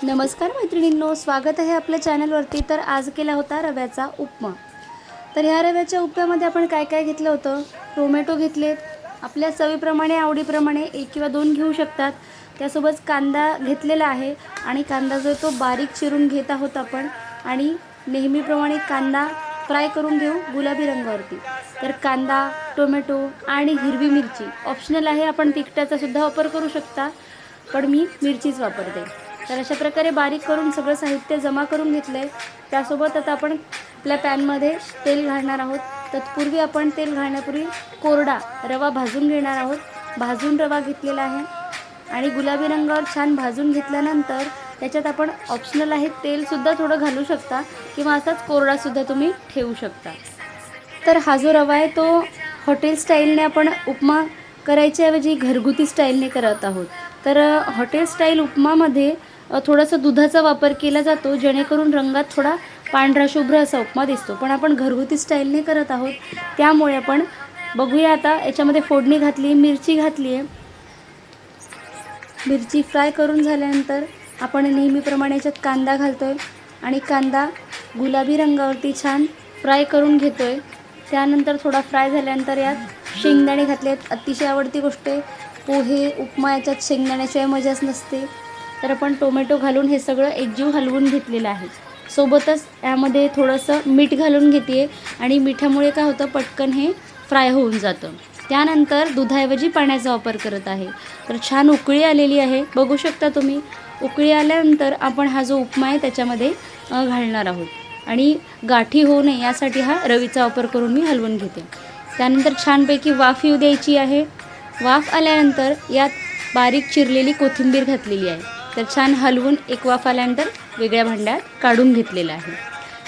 नमस्कार मैत्रिणींनो, स्वागत आहे आपल्या चॅनलवरती। तर आज केला होता रव्याचा उपमा। तर ह्या रव्याच्या उपम्यामध्ये आपण काय काय घेतलं होतं? टोमॅटो घेतलेत, आपल्या चवीप्रमाणे आवडीप्रमाणे 1 किंवा 2 घेऊ शकतात। त्यासोबत कांदा घेतलेला आहे आणि कांदा जो तो बारीक चिरून घेत आहोत आपण। आणि नेहमीप्रमाणे कांदा फ्राय करून घेऊ गुलाबी रंगावरती। तर कांदा, टोमॅटो आणि हिरवी मिरची ऑप्शनल आहे, आपण तिखटाचा सुद्धा वापर करू शकता, पण मी मिरचीच वापरते। तर अशा प्रकारे बारीक करून सगळं साहित्य जमा करून घेतलंय। त्यासोबत आता आपण आपल्या पॅनमध्ये तेल घालणार आहोत। तत्पूर्वी आपण तेल घालण्यापूर्वी कोरडा रवा भाजून घेणार आहोत। भाजून रवा घेतलेला आहे आणि गुलाबी रंगावर छान भाजून घेतल्यानंतर त्याच्यात आपण ऑप्शनल आहे तेलसुद्धा थोडं घालू शकता किंवा असाच कोरडासुद्धा तुम्ही ठेवू शकता। तर हा जो रवा आहे तो हॉटेल स्टाईलने आपण उपमा करायच्याऐवजी घरगुती स्टाईलने करत आहोत। तर हॉटेल स्टाईल उपमामध्ये थोडासा दुधाचा वापर केला जातो, जेणेकरून रंगात थोडा पांढरा शुभ्र असा उपमा दिसतो। पण आपण घरगुती स्टाईलने करत आहोत, त्यामुळे आपण बघूया। आता याच्यामध्ये फोडणी घातली, मिरची घातली आहे। मिरची फ्राय करून झाल्यानंतर आपण नेहमीप्रमाणे याच्यात कांदा घालतोय आणि कांदा गुलाबी रंगावरती छान फ्राय करून घेतोय। त्यानंतर थोडा फ्राय झाल्यानंतर यात शेंगदाणे घातलेत, अतिशय आवडती गोष्ट आहे। पोहे उपमा याच्यात शेंगदाण्याशिवाय मजाच नसते। तर आपण टोमॅटो घालून हे सगळं एकजीव हलवून घेतलेलं आहे। सोबतच यामध्ये थोडंसं मीठ घालून घेते आणि मिठामुळे काय होतं, पटकन हे फ्राय होऊन जातं। त्यानंतर दुधाऐवजी पाण्याचा वापर करत आहे। तर छान उकळी आलेली आहे, बघू शकता तुम्ही। उकळी आल्यानंतर आपण हा जो उपमा आहे त्याच्यामध्ये घालणार आहोत आणि गाठी होऊ नये यासाठी हा रवीचा वापर करून मी हलवून घेते। त्यानंतर छानपैकी वाफ येऊ द्यायची आहे। वाफ आल्यानंतर यात बारीक चिरलेली कोथिंबीर घातलेली आहे। तर छान हलवून एक वाफ आल्यानंतर वेगळ्या भांड्यात काढून घेतलेलं आहे।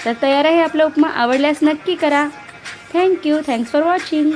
तर तयार आहे आपला उपमा। आवडल्यास नक्की करा। Thank you, thanks for watching.